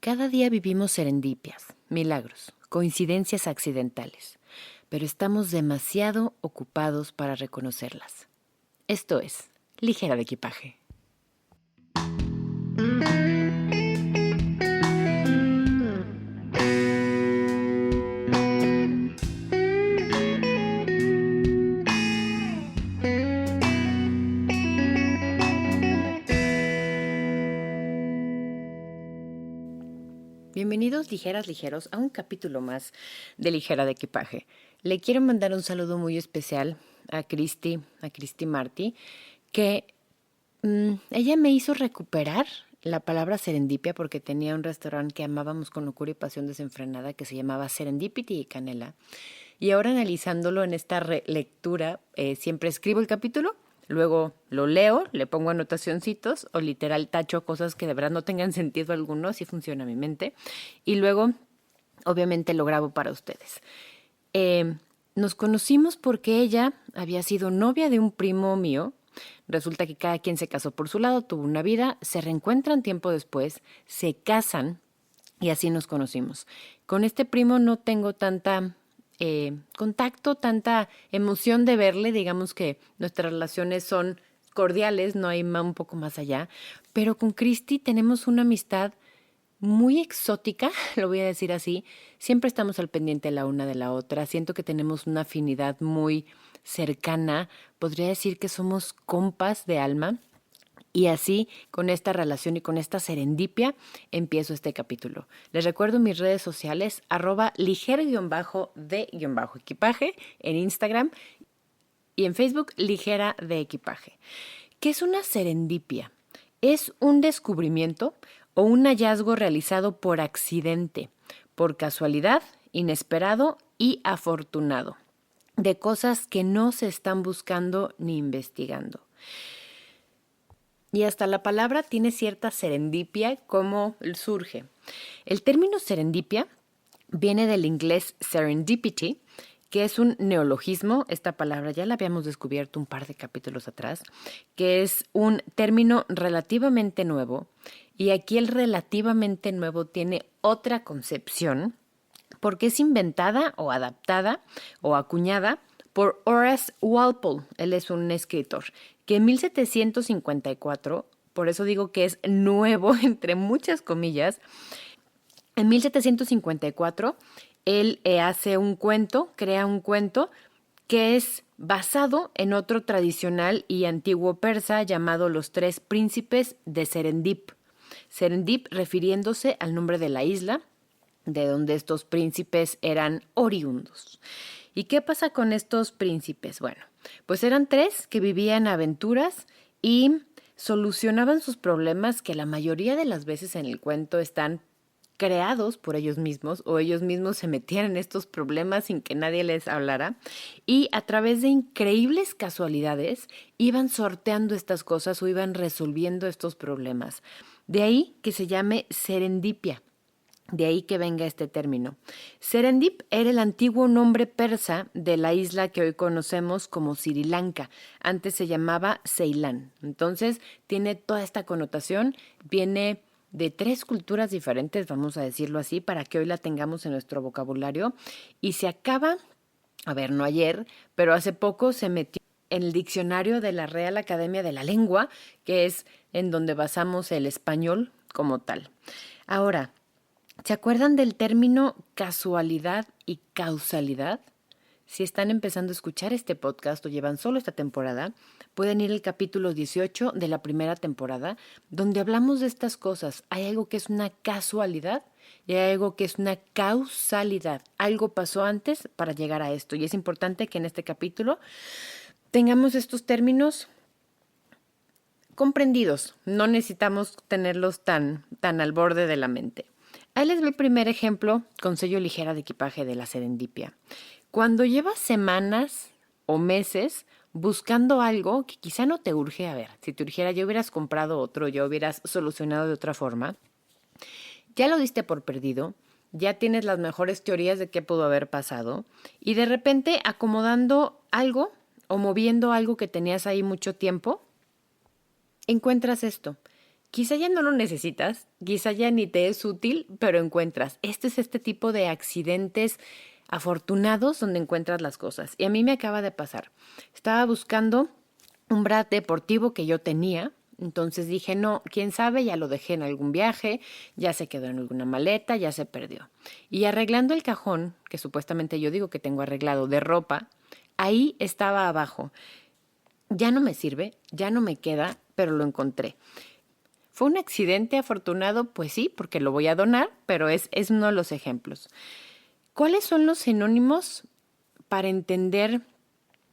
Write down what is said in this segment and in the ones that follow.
Cada día vivimos serendipias, milagros, coincidencias accidentales, pero estamos demasiado ocupados para reconocerlas. Esto es Ligera de Equipaje. Bienvenidos ligeros a un capítulo más de Ligera de Equipaje. Le quiero mandar un saludo muy especial a Cristi Martí, que ella me hizo recuperar la palabra serendipia porque tenía un restaurante que amábamos con locura y pasión desenfrenada que se llamaba Serendipity y Canela. Y ahora analizándolo en esta lectura, siempre escribo el capítulo. Luego lo leo, le pongo anotacioncitos o literal tacho cosas que de verdad no tengan sentido alguno, así funciona mi mente. Y luego, obviamente, lo grabo para ustedes. Nos conocimos porque ella había sido novia de un primo mío. Resulta que cada quien se casó por su lado, tuvo una vida, se reencuentran tiempo después, se casan y así nos conocimos. Con este primo no tengo tanta contacto, tanta emoción de verle, digamos que nuestras relaciones son cordiales, no hay un poco más allá, pero con Cristi tenemos una amistad muy exótica, lo voy a decir así, siempre estamos al pendiente la una de la otra, siento que tenemos una afinidad muy cercana, podría decir que somos compas de alma. Y así, con esta relación y con esta serendipia, empiezo este capítulo. Les recuerdo mis redes sociales, @ligero_de_equipaje en Instagram y en Facebook, Ligera de Equipaje. ¿Qué es una serendipia? Es un descubrimiento o un hallazgo realizado por accidente, por casualidad, inesperado y afortunado, de cosas que no se están buscando ni investigando. Y hasta la palabra tiene cierta serendipia, como surge. El término serendipia viene del inglés serendipity, que es un neologismo. Esta palabra ya la habíamos descubierto un par de capítulos atrás, que es un término relativamente nuevo. Y aquí el relativamente nuevo tiene otra concepción, porque es inventada o adaptada o acuñada por Horace Walpole. Él es un escritor que en 1754, por eso digo que es nuevo entre muchas comillas, en 1754 él hace un cuento, crea un cuento que es basado en otro tradicional y antiguo persa llamado Los Tres Príncipes de Serendip. Serendip refiriéndose al nombre de la isla de donde estos príncipes eran oriundos. ¿Y qué pasa con estos príncipes? Bueno, pues eran tres que vivían aventuras y solucionaban sus problemas que la mayoría de las veces en el cuento están creados por ellos mismos o ellos mismos se metían en estos problemas sin que nadie les hablara y a través de increíbles casualidades iban sorteando estas cosas o iban resolviendo estos problemas. De ahí que se llame serendipia. De ahí que venga este término. Serendip era el antiguo nombre persa de la isla que hoy conocemos como Sri Lanka. Antes se llamaba Ceilán. Entonces tiene toda esta connotación. Viene de tres culturas diferentes, vamos a decirlo así, para que hoy la tengamos en nuestro vocabulario. Y se acaba, no ayer, pero hace poco se metió en el diccionario de la Real Academia de la Lengua, que es en donde basamos el español como tal. Ahora, ¿se acuerdan del término casualidad y causalidad? Si están empezando a escuchar este podcast o llevan solo esta temporada, pueden ir al capítulo 18 de la primera temporada, donde hablamos de estas cosas. Hay algo que es una casualidad y hay algo que es una causalidad. Algo pasó antes para llegar a esto. Y es importante que en este capítulo tengamos estos términos comprendidos. No necesitamos tenerlos tan al borde de la mente. Ahí les doy el primer ejemplo con sello Ligera de Equipaje de la serendipia. Cuando llevas semanas o meses buscando algo que quizá no te urge, si te urgiera ya hubieras comprado otro, ya hubieras solucionado de otra forma, ya lo diste por perdido, ya tienes las mejores teorías de qué pudo haber pasado y de repente acomodando algo o moviendo algo que tenías ahí mucho tiempo, encuentras esto. Quizá ya no lo necesitas, quizá ya ni te es útil, pero encuentras. Este es este tipo de accidentes afortunados donde encuentras las cosas. Y a mí me acaba de pasar. Estaba buscando un bra deportivo que yo tenía. Entonces dije, no, quién sabe, ya lo dejé en algún viaje, ya se quedó en alguna maleta, ya se perdió. Y arreglando el cajón, que supuestamente yo digo que tengo arreglado de ropa, ahí estaba abajo. Ya no me sirve, ya no me queda, pero lo encontré. ¿Fue un accidente afortunado? Pues sí, porque lo voy a donar, pero es uno de los ejemplos. ¿Cuáles son los sinónimos para entender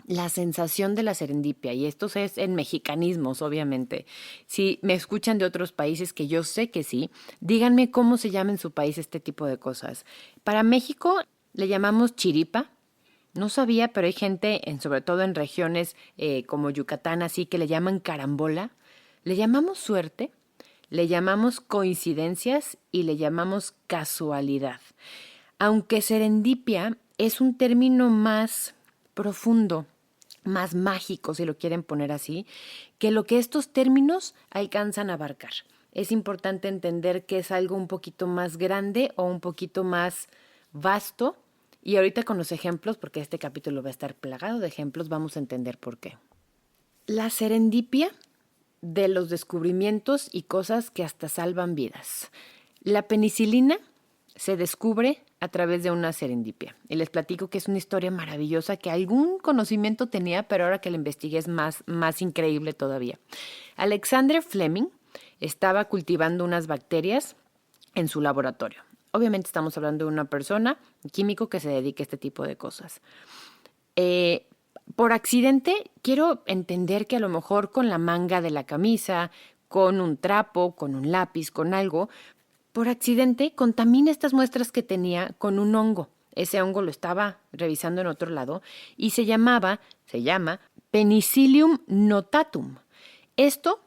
la sensación de la serendipia? Y esto es en mexicanismos, obviamente. Si me escuchan de otros países, que yo sé que sí, díganme cómo se llama en su país este tipo de cosas. Para México le llamamos chiripa. No sabía, pero hay gente, sobre todo en regiones como Yucatán, así que le llaman carambola. Le llamamos suerte, le llamamos coincidencias y le llamamos casualidad. Aunque serendipia es un término más profundo, más mágico, si lo quieren poner así, que lo que estos términos alcanzan a abarcar. Es importante entender que es algo un poquito más grande o un poquito más vasto. Y ahorita con los ejemplos, porque este capítulo va a estar plagado de ejemplos, vamos a entender por qué. La serendipia de los descubrimientos y cosas que hasta salvan vidas. La penicilina se descubre a través de una serendipia. Y les platico que es una historia maravillosa que algún conocimiento tenía, pero ahora que la investigué es más increíble todavía. Alexander Fleming estaba cultivando unas bacterias en su laboratorio. Obviamente estamos hablando de una persona, un químico que se dedica a este tipo de cosas. Por accidente, quiero entender que a lo mejor con la manga de la camisa, con un trapo, con un lápiz, con algo, por accidente contamina estas muestras que tenía con un hongo. Ese hongo lo estaba revisando en otro lado y se llama Penicillium notatum. Esto,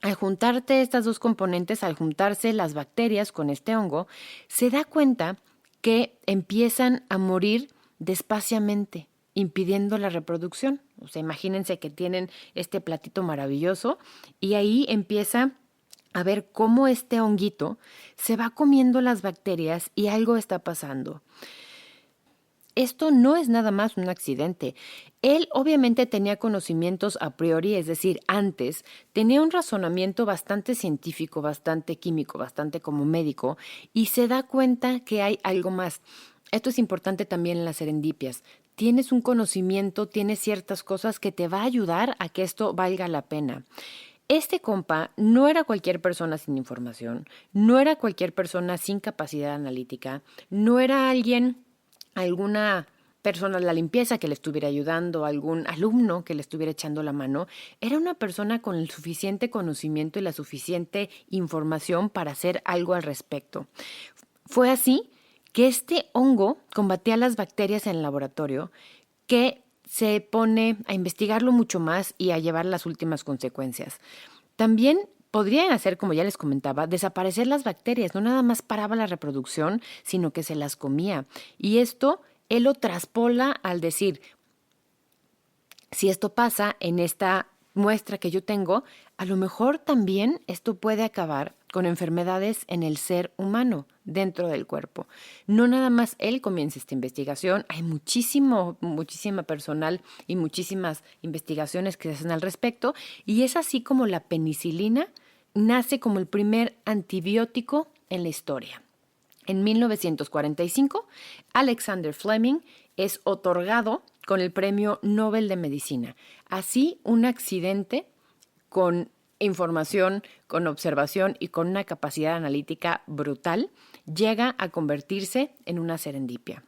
al juntarte estas dos componentes, al juntarse las bacterias con este hongo, se da cuenta que empiezan a morir despaciamente, impidiendo la reproducción. O sea, imagínense que tienen este platito maravilloso y ahí empieza a ver cómo este honguito se va comiendo las bacterias y algo está pasando. Esto no es nada más un accidente. Él obviamente tenía conocimientos a priori, es decir, antes, tenía un razonamiento bastante científico, bastante químico, bastante como médico, y se da cuenta que hay algo más. Esto es importante también en las serendipias. Tienes un conocimiento, tienes ciertas cosas que te va a ayudar a que esto valga la pena. Este compa no era cualquier persona sin información, no era cualquier persona sin capacidad analítica, no era alguna persona de la limpieza que le estuviera ayudando, algún alumno que le estuviera echando la mano. Era una persona con el suficiente conocimiento y la suficiente información para hacer algo al respecto. Fue así que este hongo combatía las bacterias en el laboratorio, que se pone a investigarlo mucho más y a llevar las últimas consecuencias. También podrían hacer, como ya les comentaba, desaparecer las bacterias. No nada más paraba la reproducción, sino que se las comía. Y esto él lo traspola al decir, si esto pasa en esta muestra que yo tengo, a lo mejor también esto puede acabar con enfermedades en el ser humano dentro del cuerpo. No nada más él comienza esta investigación, hay muchísima personal y muchísimas investigaciones que se hacen al respecto, y es así como la penicilina nace como el primer antibiótico en la historia. En 1945, Alexander Fleming es otorgado con el Premio Nobel de Medicina. Así, un accidente con información, con observación y con una capacidad analítica brutal llega a convertirse en una serendipia.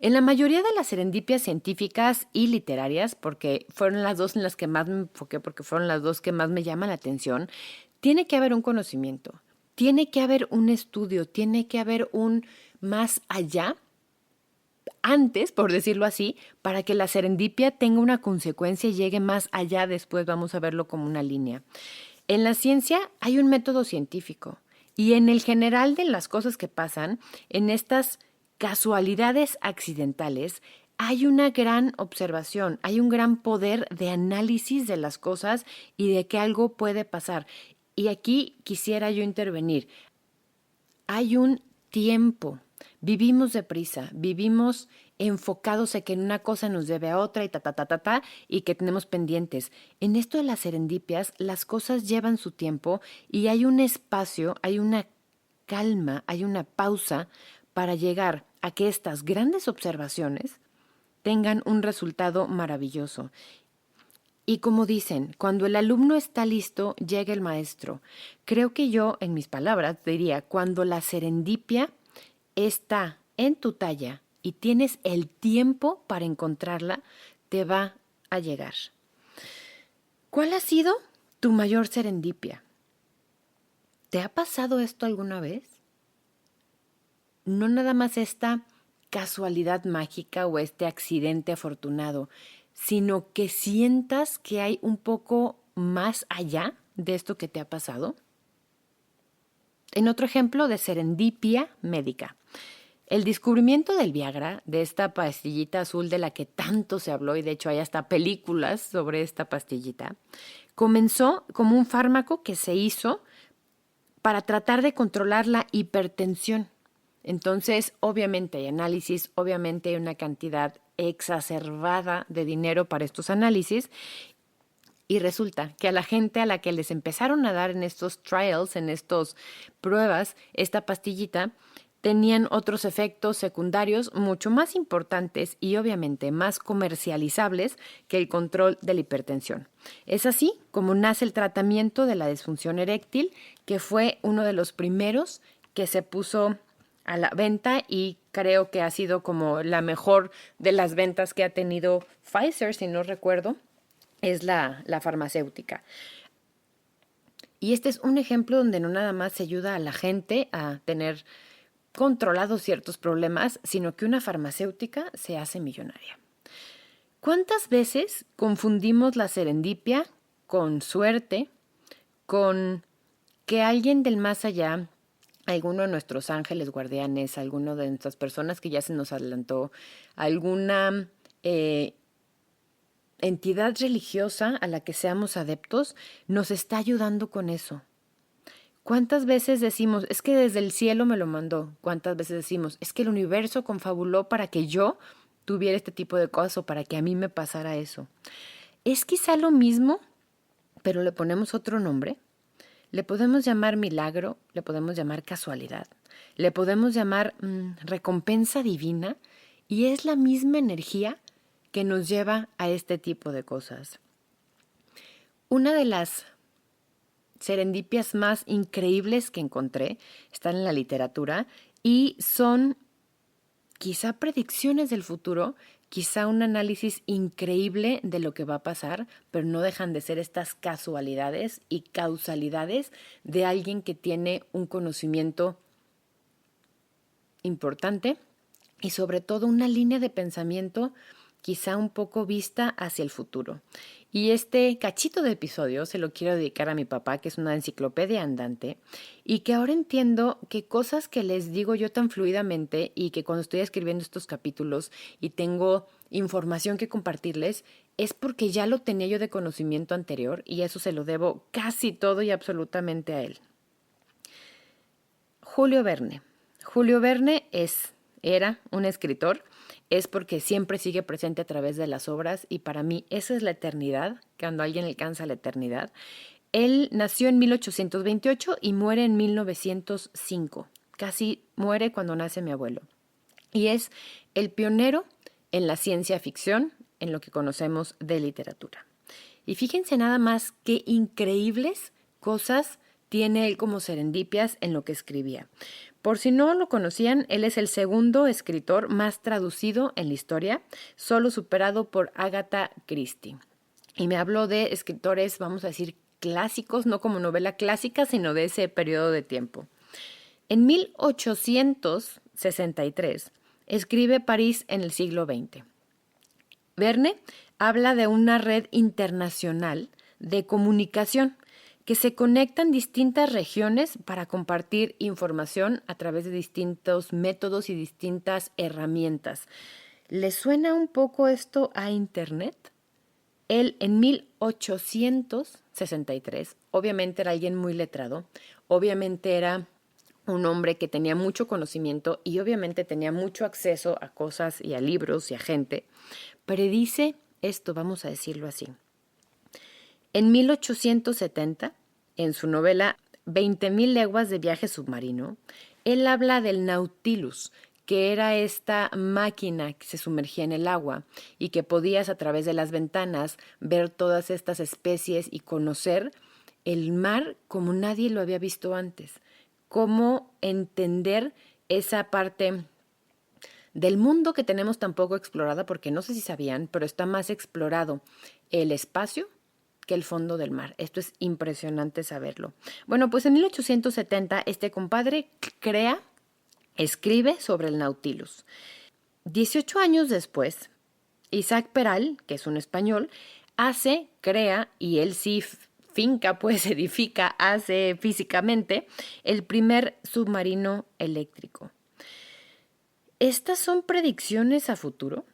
En la mayoría de las serendipias científicas y literarias, porque fueron las dos en las que más me enfoqué, porque fueron las dos que más me llaman la atención, tiene que haber un conocimiento, tiene que haber un estudio, tiene que haber un más allá antes, por decirlo así, para que la serendipia tenga una consecuencia y llegue más allá, después vamos a verlo como una línea. En la ciencia hay un método científico y en el general de las cosas que pasan, en estas casualidades accidentales, hay una gran observación, hay un gran poder de análisis de las cosas y de que algo puede pasar. Y aquí quisiera yo intervenir. Hay un tiempo. Vivimos deprisa, vivimos enfocados en que una cosa nos debe a otra y y que tenemos pendientes. En esto de las serendipias, las cosas llevan su tiempo y hay un espacio, hay una calma, hay una pausa para llegar a que estas grandes observaciones tengan un resultado maravilloso. Y como dicen, cuando el alumno está listo, llega el maestro. Creo que yo, en mis palabras, diría, cuando la serendipia está en tu talla y tienes el tiempo para encontrarla, te va a llegar. ¿Cuál ha sido tu mayor serendipia? ¿Te ha pasado esto alguna vez? No nada más esta casualidad mágica o este accidente afortunado, sino que sientas que hay un poco más allá de esto que te ha pasado. En otro ejemplo de serendipia médica, el descubrimiento del Viagra, de esta pastillita azul de la que tanto se habló y de hecho hay hasta películas sobre esta pastillita, comenzó como un fármaco que se hizo para tratar de controlar la hipertensión. Entonces, obviamente hay análisis, obviamente hay una cantidad exacerbada de dinero para estos análisis y resulta que a la gente a la que les empezaron a dar en estos trials, en estas pruebas, esta pastillita, tenían otros efectos secundarios mucho más importantes y obviamente más comercializables que el control de la hipertensión. Es así como nace el tratamiento de la disfunción eréctil, que fue uno de los primeros que se puso a la venta y creo que ha sido como la mejor de las ventas que ha tenido Pfizer, si no recuerdo, es la farmacéutica. Y este es un ejemplo donde no nada más se ayuda a la gente a tener controlados ciertos problemas, sino que una farmacéutica se hace millonaria. ¿Cuántas veces confundimos la serendipia con suerte, con que alguien del más allá, alguno de nuestros ángeles guardianes, alguno de nuestras personas que ya se nos adelantó, alguna entidad religiosa a la que seamos adeptos, nos está ayudando con eso? ¿Cuántas veces decimos, es que desde el cielo me lo mandó? ¿Cuántas veces decimos, es que el universo confabuló para que yo tuviera este tipo de cosas o para que a mí me pasara eso? Es quizá lo mismo, pero le ponemos otro nombre. Le podemos llamar milagro, le podemos llamar casualidad, le podemos llamar recompensa divina y es la misma energía que nos lleva a este tipo de cosas. Una de las serendipias más increíbles que encontré están en la literatura y son quizá predicciones del futuro, quizá un análisis increíble de lo que va a pasar, pero no dejan de ser estas casualidades y causalidades de alguien que tiene un conocimiento importante y sobre todo una línea de pensamiento quizá un poco vista hacia el futuro. Y este cachito de episodio se lo quiero dedicar a mi papá, que es una enciclopedia andante, y que ahora entiendo que cosas que les digo yo tan fluidamente y que cuando estoy escribiendo estos capítulos y tengo información que compartirles, es porque ya lo tenía yo de conocimiento anterior y eso se lo debo casi todo y absolutamente a él. Julio Verne. Julio Verne era un escritor, es porque siempre sigue presente a través de las obras y para mí esa es la eternidad, cuando alguien alcanza la eternidad. Él nació en 1828 y muere en 1905. Casi muere cuando nace mi abuelo. Y es el pionero en la ciencia ficción, en lo que conocemos de literatura. Y fíjense nada más qué increíbles cosas tiene él como serendipias en lo que escribía. Por si no lo conocían, él es el segundo escritor más traducido en la historia, solo superado por Agatha Christie. Y me habló de escritores, vamos a decir, clásicos, no como novela clásica, sino de ese periodo de tiempo. En 1863 escribe París en el siglo XX. Verne habla de una red internacional de comunicación que se conectan distintas regiones para compartir información a través de distintos métodos y distintas herramientas. ¿Le suena un poco esto a Internet? Él en 1863, obviamente era alguien muy letrado, obviamente era un hombre que tenía mucho conocimiento y obviamente tenía mucho acceso a cosas y a libros y a gente, predice esto, vamos a decirlo así. En 1870, en su novela 20.000 leguas de viaje submarino, él habla del Nautilus, que era esta máquina que se sumergía en el agua y que podías a través de las ventanas ver todas estas especies y conocer el mar como nadie lo había visto antes. Cómo entender esa parte del mundo que tenemos tan poco explorada, porque no sé si sabían, pero está más explorado el espacio que el fondo del mar. Esto es impresionante saberlo. Bueno, pues en 1870 este compadre escribe sobre el Nautilus. 18 años después, Isaac Peral, que es un español, crea, y él sí finca, pues edifica, hace físicamente el primer submarino eléctrico. ¿Estas son predicciones a futuro?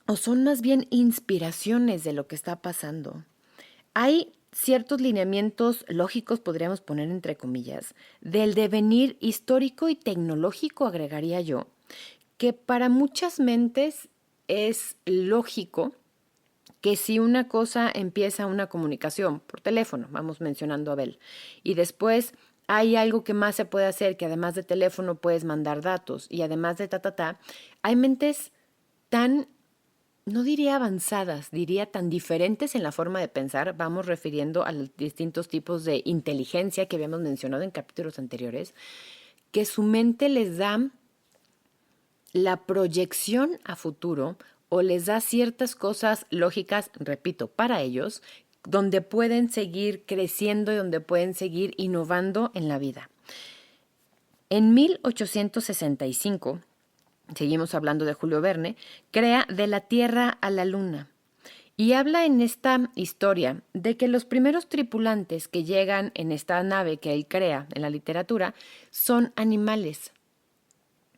¿O son más bien inspiraciones de lo que está pasando? Hay ciertos lineamientos lógicos, podríamos poner entre comillas, del devenir histórico y tecnológico, agregaría yo, que para muchas mentes es lógico que si una cosa empieza una comunicación por teléfono, vamos mencionando a Abel, y después hay algo que más se puede hacer, que además de teléfono puedes mandar datos, y además de hay mentes tan, no diría avanzadas, diría tan diferentes en la forma de pensar, vamos refiriendo a los distintos tipos de inteligencia que habíamos mencionado en capítulos anteriores, que su mente les da la proyección a futuro o les da ciertas cosas lógicas, repito, para ellos, donde pueden seguir creciendo y donde pueden seguir innovando en la vida. En 1865, seguimos hablando de Julio Verne, crea De la Tierra a la Luna. Y habla en esta historia de que los primeros tripulantes que llegan en esta nave que él crea en la literatura son animales.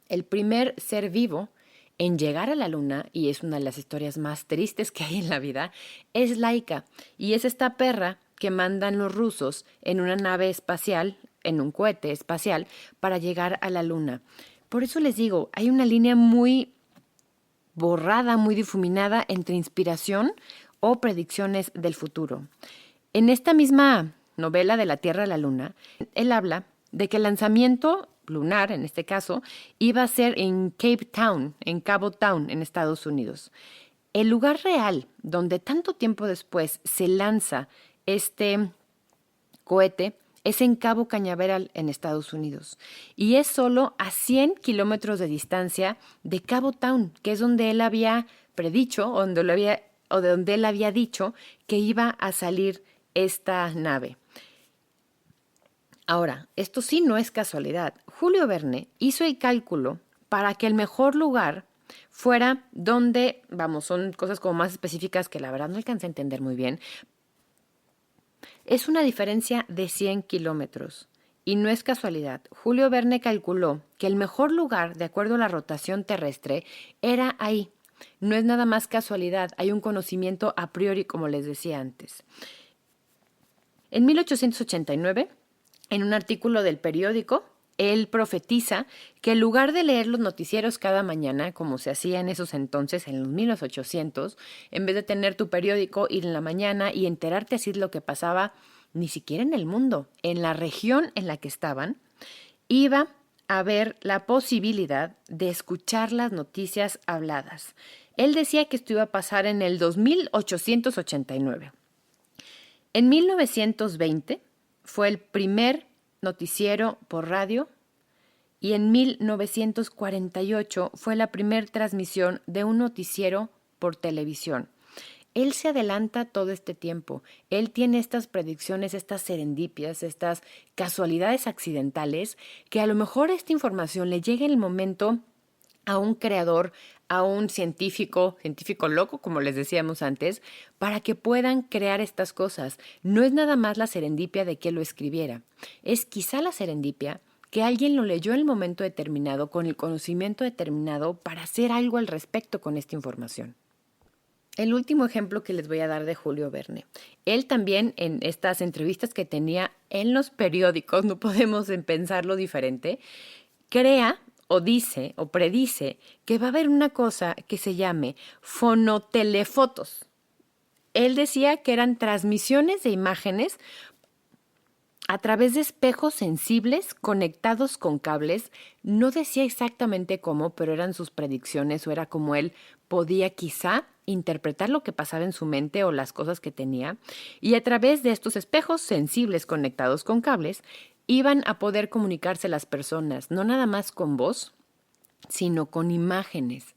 El primer ser vivo en llegar a la luna, y es una de las historias más tristes que hay en la vida, es Laika, y es esta perra que mandan los rusos en una nave espacial, en un cohete espacial, para llegar a la luna. Por eso les digo, hay una línea muy borrada, muy difuminada entre inspiración o predicciones del futuro. En esta misma novela de la Tierra a la Luna, él habla de que el lanzamiento lunar, en este caso, iba a ser en Cape Town, en Cabo Town, en Estados Unidos. El lugar real donde tanto tiempo después se lanza este cohete es en Cabo Cañaveral, en Estados Unidos. Y es solo a 100 kilómetros de distancia de Cabo Town, que es donde él había predicho, o de donde él había dicho que iba a salir esta nave. Ahora, esto sí no es casualidad. Julio Verne hizo el cálculo para que el mejor lugar fuera donde, vamos, son cosas como más específicas que la verdad no alcancé a entender muy bien. Es una diferencia de 100 kilómetros. Y no es casualidad. Julio Verne calculó que el mejor lugar, de acuerdo a la rotación terrestre, era ahí. No es nada más casualidad. Hay un conocimiento a priori, como les decía antes. En 1889, en un artículo del periódico, él profetiza que en lugar de leer los noticieros cada mañana, como se hacía en esos entonces, en los 1800, en vez de tener tu periódico, ir en la mañana y enterarte así de lo que pasaba, ni siquiera en el mundo, en la región en la que estaban, iba a haber la posibilidad de escuchar las noticias habladas. Él decía que esto iba a pasar en el 2889. En 1920 fue el primer noticiero por radio y en 1948 fue la primera transmisión de un noticiero por televisión. Él se adelanta todo este tiempo. Él tiene estas predicciones, estas serendipias, estas casualidades accidentales, que a lo mejor esta información le llega en el momento a un creador, a un científico loco, como les decíamos antes, para que puedan crear estas cosas. No es nada más la serendipia de que lo escribiera. Es quizá la serendipia que alguien lo leyó en el momento determinado, con el conocimiento determinado, para hacer algo al respecto con esta información. El último ejemplo que les voy a dar de Julio Verne. Él también en estas entrevistas que tenía en los periódicos, no podemos pensarlo diferente, crea o dice o predice que va a haber una cosa que se llame fonotelefotos. Él decía que eran transmisiones de imágenes a través de espejos sensibles conectados con cables. No decía exactamente cómo, pero eran sus predicciones o era como él podía quizá interpretar lo que pasaba en su mente o las cosas que tenía. Y a través de estos espejos sensibles conectados con cables, iban a poder comunicarse las personas, no nada más con voz, sino con imágenes.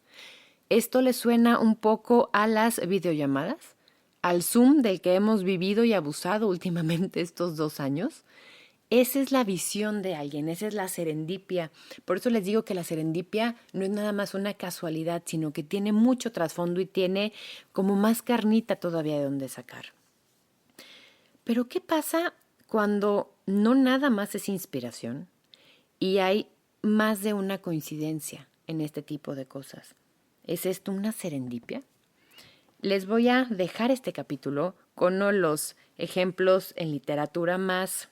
¿Esto le suena un poco a las videollamadas? ¿Al Zoom del que hemos vivido y abusado últimamente estos 2 años? Esa es la visión de alguien, esa es la serendipia. Por eso les digo que la serendipia no es nada más una casualidad, sino que tiene mucho trasfondo y tiene como más carnita todavía de donde sacar. Pero ¿qué pasa cuando no nada más es inspiración y hay más de una coincidencia en este tipo de cosas? ¿Es esto una serendipia? Les voy a dejar este capítulo con uno de los ejemplos en literatura más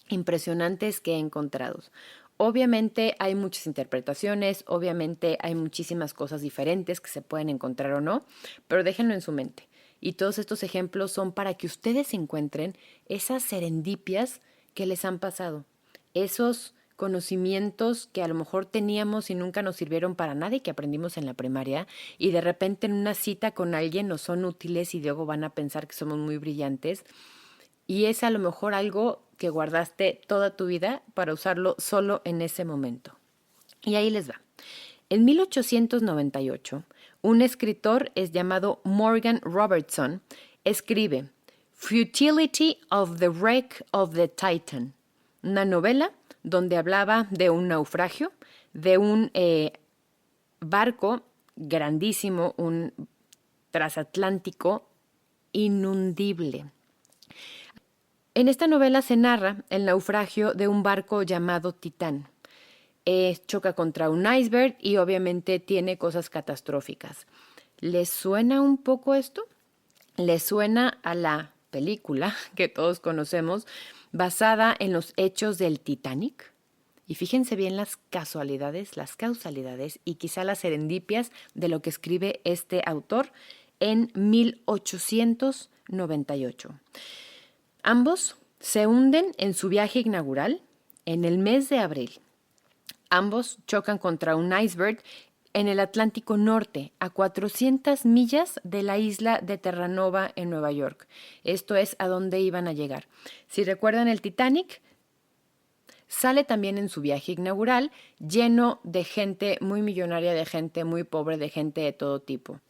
impresionantes que he encontrado. Obviamente hay muchas interpretaciones, obviamente hay muchísimas cosas diferentes que se pueden encontrar o no, pero déjenlo en su mente. Y todos estos ejemplos son para que ustedes encuentren esas serendipias que les han pasado, esos conocimientos que a lo mejor teníamos y nunca nos sirvieron para nada y que aprendimos en la primaria y de repente en una cita con alguien nos son útiles y luego van a pensar que somos muy brillantes y es a lo mejor algo que guardaste toda tu vida para usarlo solo en ese momento. Y ahí les va. En 1898, un escritor es llamado Morgan Robertson escribe Futility of the Wreck of the Titan, una novela donde hablaba de un naufragio, de un barco grandísimo, un transatlántico inundible. En esta novela se narra el naufragio de un barco llamado Titán. Choca contra un iceberg y obviamente tiene cosas catastróficas. ¿Les suena un poco esto? ¿Les suena a la película que todos conocemos basada en los hechos del Titanic? Y fíjense bien las casualidades, las causalidades y quizá las serendipias de lo que escribe este autor en 1898. Ambos se hunden en su viaje inaugural en el mes de abril. Ambos chocan contra un iceberg en el Atlántico Norte, a 400 millas de la isla de Terranova en Nueva York. Esto es a donde iban a llegar. Si recuerdan, el Titanic sale también en su viaje inaugural lleno de gente muy millonaria, de gente muy pobre, de gente de todo tipo.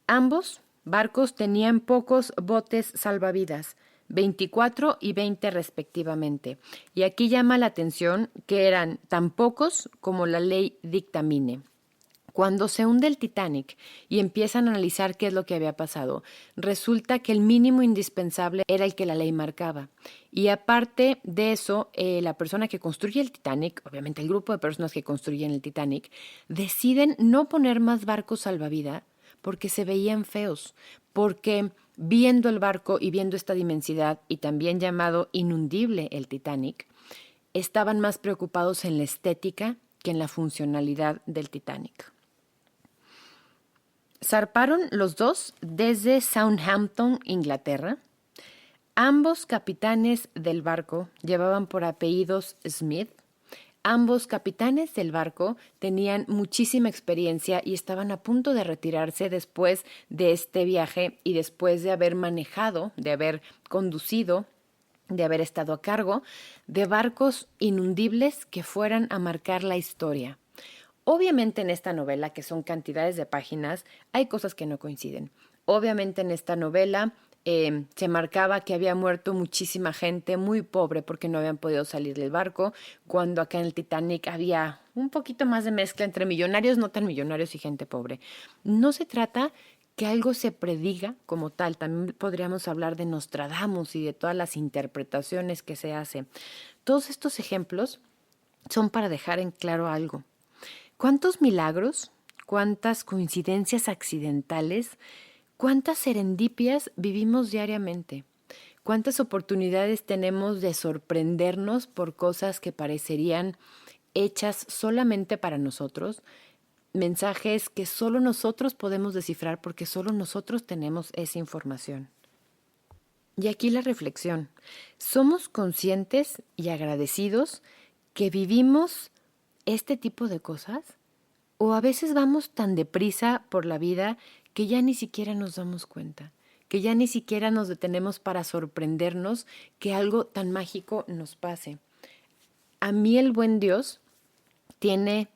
Ambos barcos tenían pocos botes salvavidas, 24 y 20 respectivamente. Y aquí llama la atención que eran tan pocos como la ley dictamine. Cuando se hunde el Titanic y empiezan a analizar qué es lo que había pasado, resulta que el mínimo indispensable era el que la ley marcaba. Y aparte de eso, la persona que construye el Titanic, obviamente el grupo de personas que construyen el Titanic, deciden no poner más barcos salvavidas porque se veían feos, porque viendo el barco y viendo esta inmensidad y también llamado inundible el Titanic, estaban más preocupados en la estética que en la funcionalidad del Titanic. Zarparon los dos desde Southampton, Inglaterra. Ambos capitanes del barco llevaban por apellidos Smith. Ambos capitanes del barco tenían muchísima experiencia y estaban a punto de retirarse después de este viaje y después de haber manejado, de haber conducido, de haber estado a cargo de barcos inundibles que fueran a marcar la historia. Obviamente en esta novela, que son cantidades de páginas, hay cosas que no coinciden. Obviamente en esta novela se marcaba que había muerto muchísima gente muy pobre porque no habían podido salir del barco, cuando acá en el Titanic había un poquito más de mezcla entre millonarios, no tan millonarios y gente pobre. No se trata que algo se prediga como tal, también podríamos hablar de Nostradamus y de todas las interpretaciones que se hacen. Todos estos ejemplos son para dejar en claro algo. ¿Cuántos milagros, cuántas coincidencias accidentales, cuántas serendipias vivimos diariamente? ¿Cuántas oportunidades tenemos de sorprendernos por cosas que parecerían hechas solamente para nosotros? Mensajes que solo nosotros podemos descifrar porque solo nosotros tenemos esa información. Y aquí la reflexión. ¿Somos conscientes y agradecidos que vivimos este tipo de cosas? ¿O a veces vamos tan deprisa por la vida que ya ni siquiera nos damos cuenta? Que ya ni siquiera nos detenemos para sorprendernos que algo tan mágico nos pase. A mí el buen Dios tiene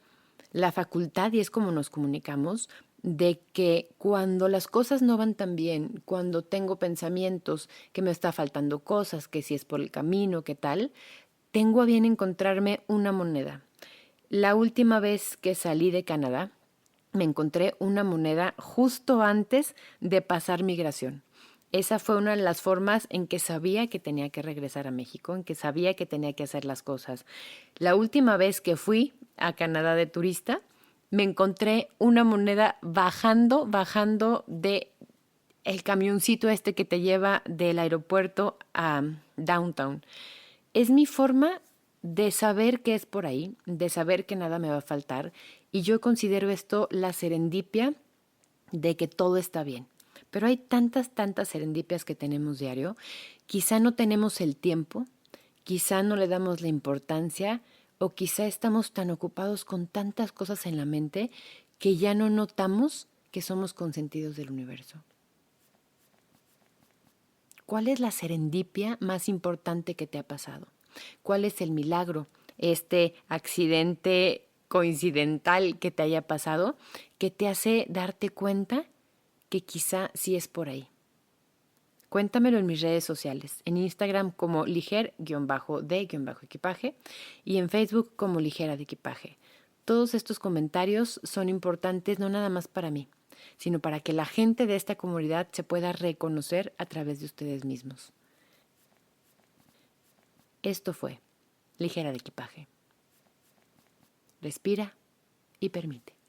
la facultad, y es como nos comunicamos, de que cuando las cosas no van tan bien, cuando tengo pensamientos que me está faltando cosas, que si es por el camino, qué tal, tengo a bien encontrarme una moneda. La última vez que salí de Canadá, me encontré una moneda justo antes de pasar migración. Esa fue una de las formas en que sabía que tenía que regresar a México, en que sabía que tenía que hacer las cosas. La última vez que fui a Canadá de turista, me encontré una moneda bajando de el camioncito este que te lleva del aeropuerto a downtown. Es mi forma de saber que es por ahí, de saber que nada me va a faltar, y yo considero esto la serendipia de que todo está bien. Pero hay tantas serendipias que tenemos diario. Quizá no tenemos el tiempo, quizá no le damos la importancia o quizá estamos tan ocupados con tantas cosas en la mente que ya no notamos que somos consentidos del universo. ¿Cuál es la serendipia más importante que te ha pasado? ¿Cuál es el milagro, este accidente coincidental que te haya pasado, que te hace darte cuenta que quizá sí es por ahí? Cuéntamelo en mis redes sociales, en Instagram como liger-de-equipaje y en Facebook como ligera de equipaje. Todos estos comentarios son importantes no nada más para mí, sino para que la gente de esta comunidad se pueda reconocer a través de ustedes mismos. Esto fue Ligera de Equipaje. Respira y permite.